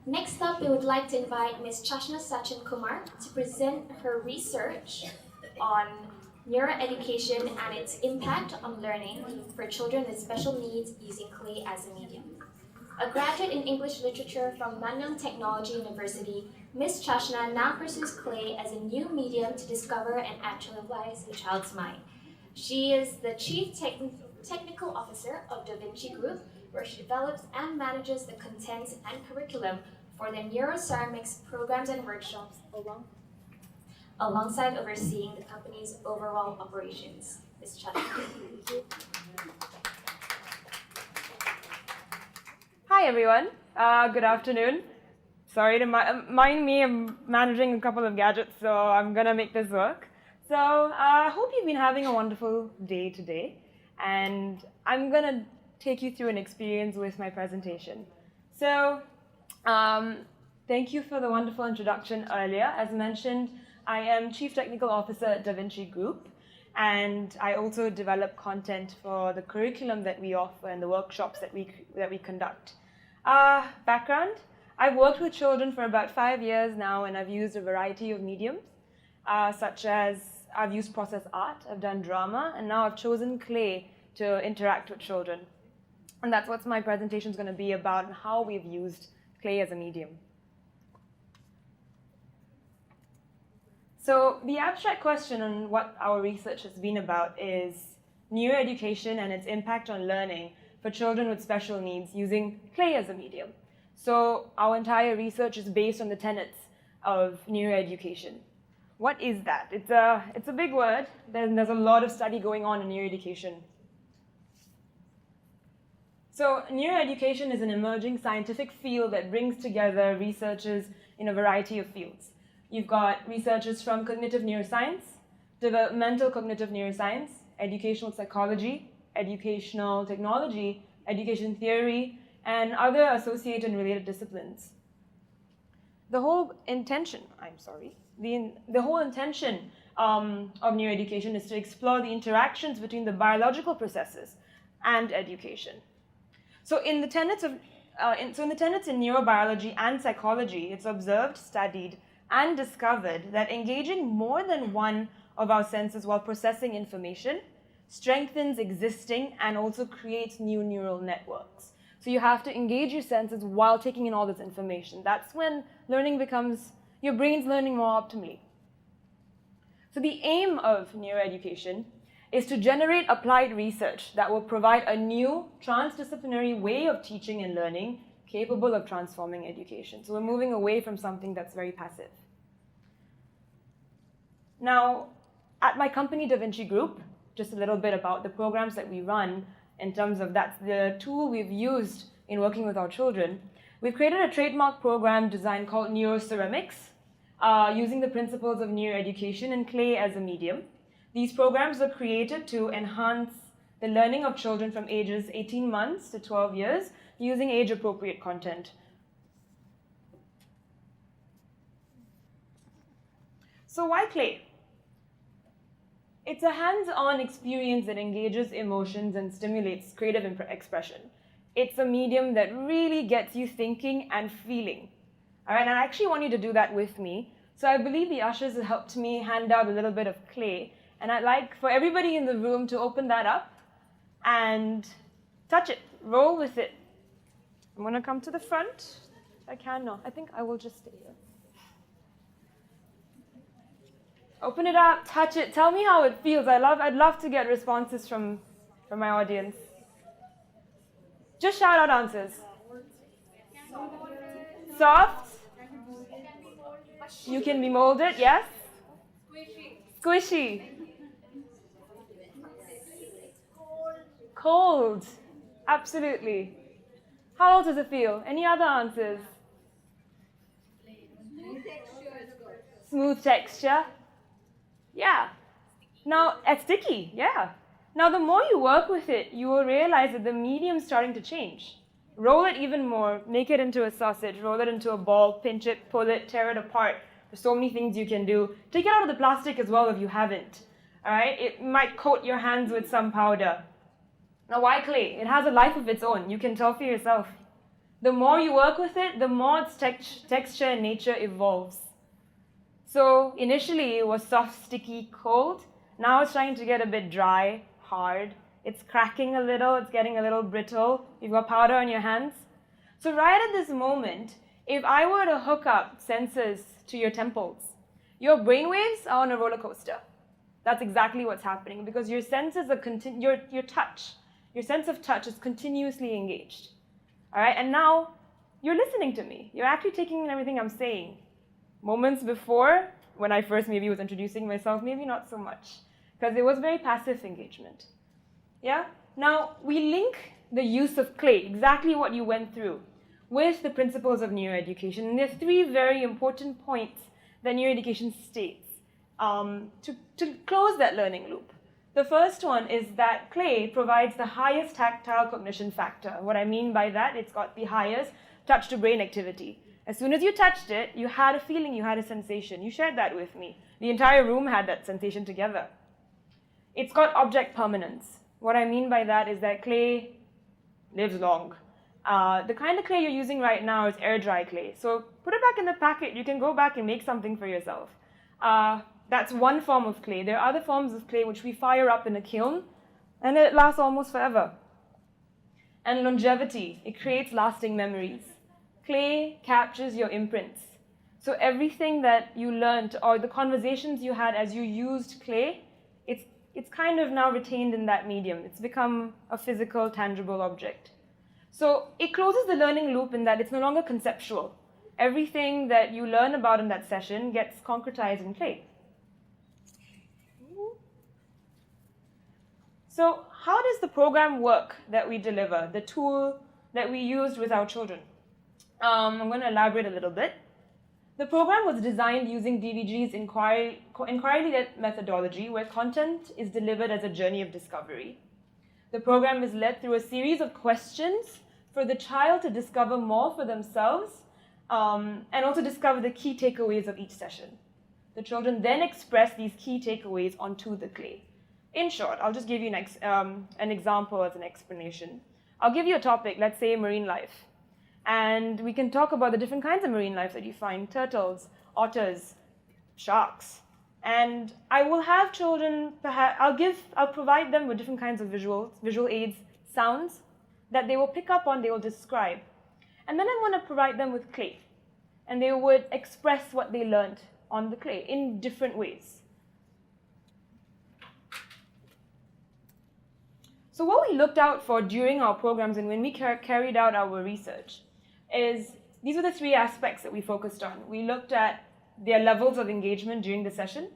Next up, we would like to invite Ms. Chashna Sachan Kumar to present her research on neuroeducation and its impact on learning for children with special needs using clay as a medium. A graduate in English literature from Nanyang Technology University, Ms. Chashna now pursues clay as a new medium to discover and actualize the child's mind. She is the Chief Technical Officer of Da Vinci Group, where she develops and manages the contents and curriculum for the neuroceramics programs and workshops alongside overseeing the company's overall operations. Ms. Chashna. Hi everyone, good afternoon. Sorry to mind me, I'm managing a couple of gadgets, so I'm gonna make this work. So I hope you've been having a wonderful day today, and I'm gonna take you through an experience with my presentation. So thank you for the wonderful introduction earlier. As mentioned, I am Chief Technical Officer at Da Vinci Group, and I also develop content for the curriculum that we offer and the workshops that we conduct. Background, I've worked with children for about 5 years now, and I've used a variety of mediums, such as I've used process art, I've done drama, and now I've chosen clay to interact with children. And that's what my presentation is going to be about, and how we've used clay as a medium. So the abstract question on what our research has been about is neuroeducation and its impact on learning for children with special needs using clay as a medium. So our entire research is based on the tenets of neuroeducation. What is that? It's a big word. There's a lot of study going on in neuroeducation. So neuroeducation is an emerging scientific field that brings together researchers in a variety of fields. You've got researchers from cognitive neuroscience, developmental cognitive neuroscience, educational psychology, educational technology, education theory, and other associated and related disciplines. The whole intention of neuroeducation is to explore the interactions between the biological processes and education. So in the tenets in neurobiology and psychology, it's observed, studied, and discovered that engaging more than one of our senses while processing information strengthens existing and also creates new neural networks. So you have to engage your senses while taking in all this information. That's when learning becomes, your brain's learning more optimally. So the aim of neuroeducation is to generate applied research that will provide a new transdisciplinary way of teaching and learning capable of transforming education. So we're moving away from something that's very passive. Now, at my company, Da Vinci Group, just a little bit about the programs that we run in terms of that's the tool we've used in working with our children. We've created a trademark program design called Neuroceramics, using the principles of neuroeducation and clay as a medium. These programs are created to enhance the learning of children from ages 18 months to 12 years using age-appropriate content. So why clay? It's a hands-on experience that engages emotions and stimulates creative expression. It's a medium that really gets you thinking and feeling. All right, and I actually want you to do that with me. So I believe the ushers have helped me hand out a little bit of clay. And I'd like for everybody in the room to open that up and touch it, roll with it. I'm going to come to the front. I can, no, I think I will just stay here. Open it up, touch it, tell me how it feels. I'd love to get responses from my audience. Just shout out answers. Soft. You can be molded, yes? Squishy. Cold. Absolutely. How does it feel? Any other answers? Smooth texture. Yeah. Now, sticky, yeah. Now, the more you work with it, you will realize that the medium's starting to change. Roll it even more, make it into a sausage, roll it into a ball, pinch it, pull it, tear it apart. There's so many things you can do. Take it out of the plastic as well if you haven't. All right? It might coat your hands with some powder. Now, why clay? It has a life of its own. You can tell for yourself. The more you work with it, the more its texture and nature evolves. So initially it was soft, sticky, cold. Now it's trying to get a bit dry, hard. It's cracking a little, it's getting a little brittle. You've got powder on your hands. So right at this moment, if I were to hook up sensors to your temples, your brainwaves are on a roller coaster. That's exactly what's happening because your senses are your touch, your sense of touch is continuously engaged. All right, and now you're listening to me. You're actually taking in everything I'm saying. Moments before, when I first maybe was introducing myself, maybe not so much, because it was very passive engagement. Yeah? Now, we link the use of clay, exactly what you went through, with the principles of neuroeducation. And there are three very important points that neuroeducation states to close that learning loop. The first one is that clay provides the highest tactile cognition factor. What I mean by that, it's got the highest touch-to-brain activity. As soon as you touched it, you had a feeling, you had a sensation. You shared that with me. The entire room had that sensation together. It's got object permanence. What I mean by that is that clay lives long. The kind of clay you're using right now is air-dry clay. So put it back in the packet. You can go back and make something for yourself. That's one form of clay. There are other forms of clay which we fire up in a kiln, and it lasts almost forever. And longevity, it creates lasting memories. Clay captures your imprints. So everything that you learned or the conversations you had as you used clay, it's kind of now retained in that medium. It's become a physical, tangible object. So it closes the learning loop in that it's no longer conceptual. Everything that you learn about in that session gets concretized in clay. So how does the program work that we deliver, the tool that we used with our children? I'm going to elaborate a little bit. The program was designed using DVG's inquiry-led methodology, where content is delivered as a journey of discovery. The program is led through a series of questions for the child to discover more for themselves and also discover the key takeaways of each session. The children then express these key takeaways onto the clay. In short, I'll just give you an example as an explanation. I'll give you a topic, let's say marine life. And we can talk about the different kinds of marine life that you find: turtles, otters, sharks. And I will have children, I'll provide them with different kinds of visual aids, sounds that they will pick up on, they will describe. And then I'm going to provide them with clay. And they would express what they learned on the clay in different ways. So what we looked out for during our programs and when we carried out our research is these were the three aspects that we focused on. We looked at their levels of engagement during the session.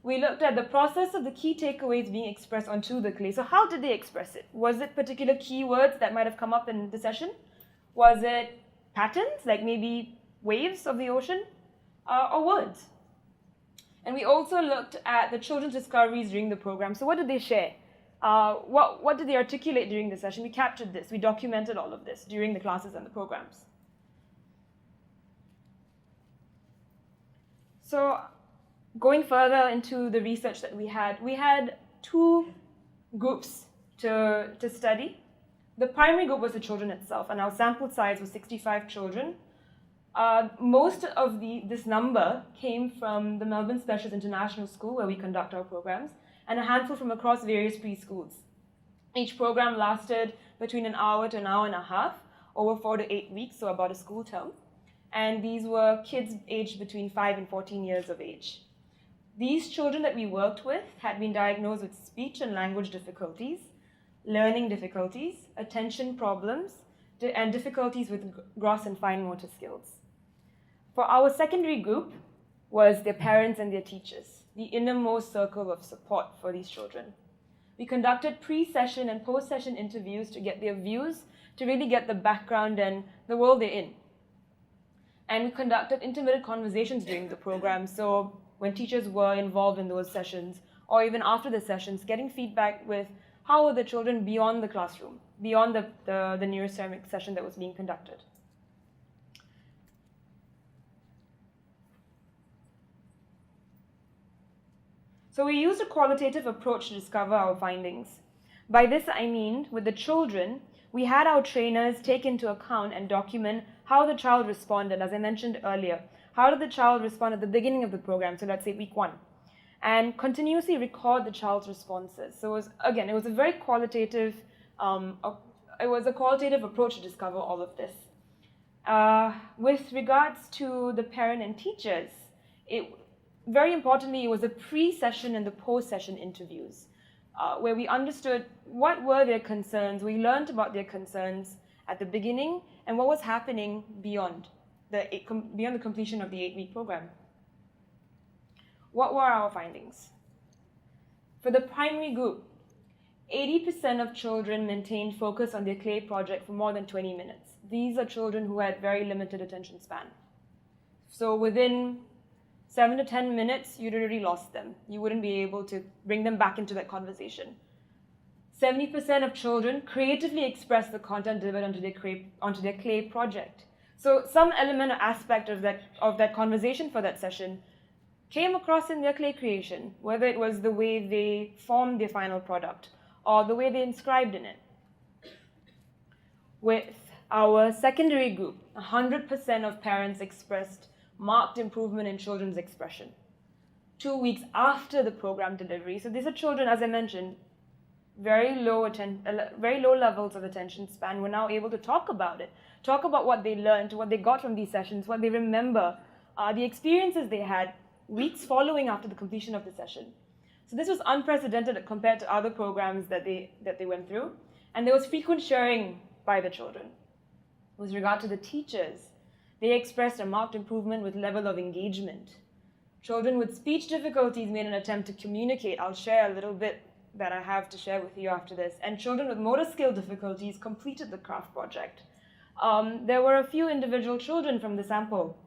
We looked at the process of the key takeaways being expressed onto the clay. So how did they express it? Was it particular keywords that might have come up in the session? Was it patterns, like maybe waves of the ocean, or words? And we also looked at the children's discoveries during the program. So what did they share? What did they articulate during the session? We captured this. We documented all of this during the classes and the programs. So going further into the research that we had two groups to study. The primary group was the children itself, and our sample size was 65 children. Most of this number came from the Melbourne Specialist International School, where we conduct our programs, and a handful from across various preschools. Each program lasted between an hour to an hour and a half, over 4 to 8 weeks, so about a school term. And these were kids aged between 5 and 14 years of age. These children that we worked with had been diagnosed with speech and language difficulties, learning difficulties, attention problems, and difficulties with gross and fine motor skills. For our secondary group was their parents and their teachers, the innermost circle of support for these children. We conducted pre-session and post-session interviews to get their views, to really get the background and the world they're in. And we conducted intermittent conversations during the program, so when teachers were involved in those sessions, or even after the sessions, getting feedback with how were the children beyond the classroom, beyond the neuroceramic session that was being conducted. So we used a qualitative approach to discover our findings. By this I mean, with the children, we had our trainers take into account and document how the child responded, as I mentioned earlier. How did the child respond at the beginning of the program, so let's say week 1, and continuously record the child's responses. So it was a very qualitative, approach to discover all of this. With regards to the parent and teachers, very importantly, it was the pre-session and the post-session interviews, where we understood what were their concerns. We learned about their concerns at the beginning and what was happening beyond the completion of the 8-week program. What were our findings? For the primary group, 80% of children maintained focus on their clay project for more than 20 minutes. These are children who had very limited attention span. So within 7 to 10 minutes, you'd already lost them. You wouldn't be able to bring them back into that conversation. 70% of children creatively expressed the content delivered onto their clay project. So some element or aspect of that conversation for that session came across in their clay creation, whether it was the way they formed their final product or the way they inscribed in it. With our secondary group, 100% of parents expressed marked improvement in children's expression 2 weeks after the program delivery. So these are children, as I mentioned, very low levels of attention span, were now able to talk about it, talk about what they learned, what they got from these sessions, what they remember, the experiences they had weeks following after the completion of the session. So this was unprecedented compared to other programs that they went through. And there was frequent sharing by the children. With regard to the teachers, they expressed a marked improvement with level of engagement. Children with speech difficulties made an attempt to communicate. I'll share a little bit that I have to share with you after this. And children with motor skill difficulties completed the craft project. There were a few individual children from the sample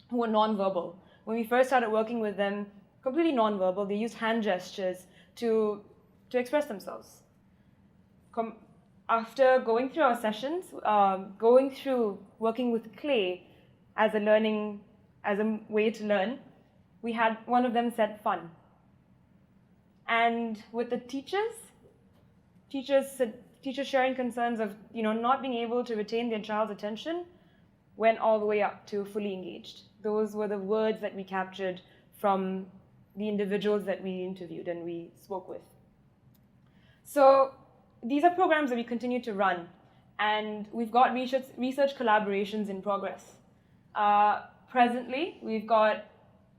who were nonverbal. When we first started working with them, completely nonverbal, they used hand gestures to express themselves. After going through our sessions, going through working with clay as a way to learn, we had one of them said fun. And with the teachers sharing concerns of not being able to retain their child's attention, went all the way up to fully engaged. Those were the words that we captured from the individuals that we interviewed and we spoke with. So these are programs that we continue to run, and we've got research collaborations in progress. Presently, we've got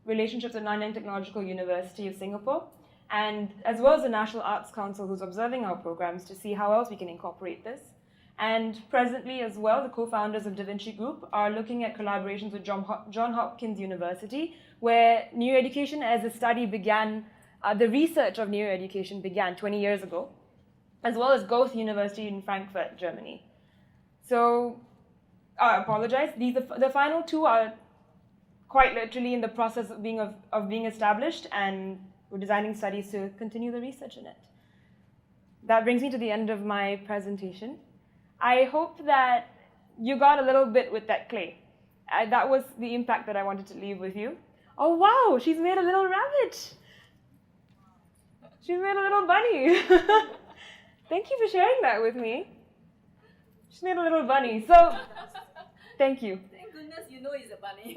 relationships with Nanyang Technological University of Singapore, and as well as the National Arts Council, who's observing our programs to see how else we can incorporate this. And presently as well, the co-founders of Da Vinci Group are looking at collaborations with Johns Hopkins University, where neuroeducation as a study began, the research of neuroeducation began 20 years ago, as well as Goethe University in Frankfurt, Germany. So, I apologize, the final two are quite literally in the process of being established, and we're designing studies to continue the research in it. That brings me to the end of my presentation. I hope that you got a little bit with that clay. That was the impact that I wanted to leave with you. Oh wow, she's made a little rabbit. She's made a little bunny. Thank you for sharing that with me. She's made a little bunny. So, thank you. Thank goodness you know it's a bunny.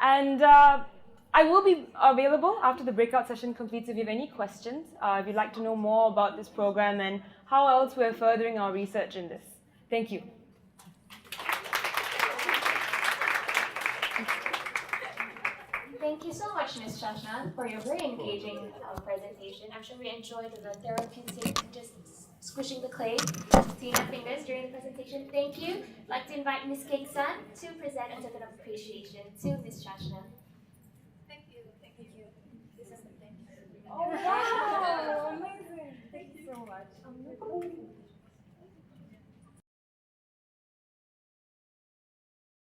And I will be available after the breakout session completes if you have any questions, if you'd like to know more about this program and how else we're furthering our research in this. Thank you. Thank you so much, Ms. Chashna, for your very engaging presentation. I'm sure we enjoyed the therapeutic, just squishing the clay, seeing our fingers during the presentation. Thank you. I'd like to invite Ms. Kek-san to present a token of appreciation to Ms. Chashna. Thank you. Thank you. This is the thank you. Oh, wow.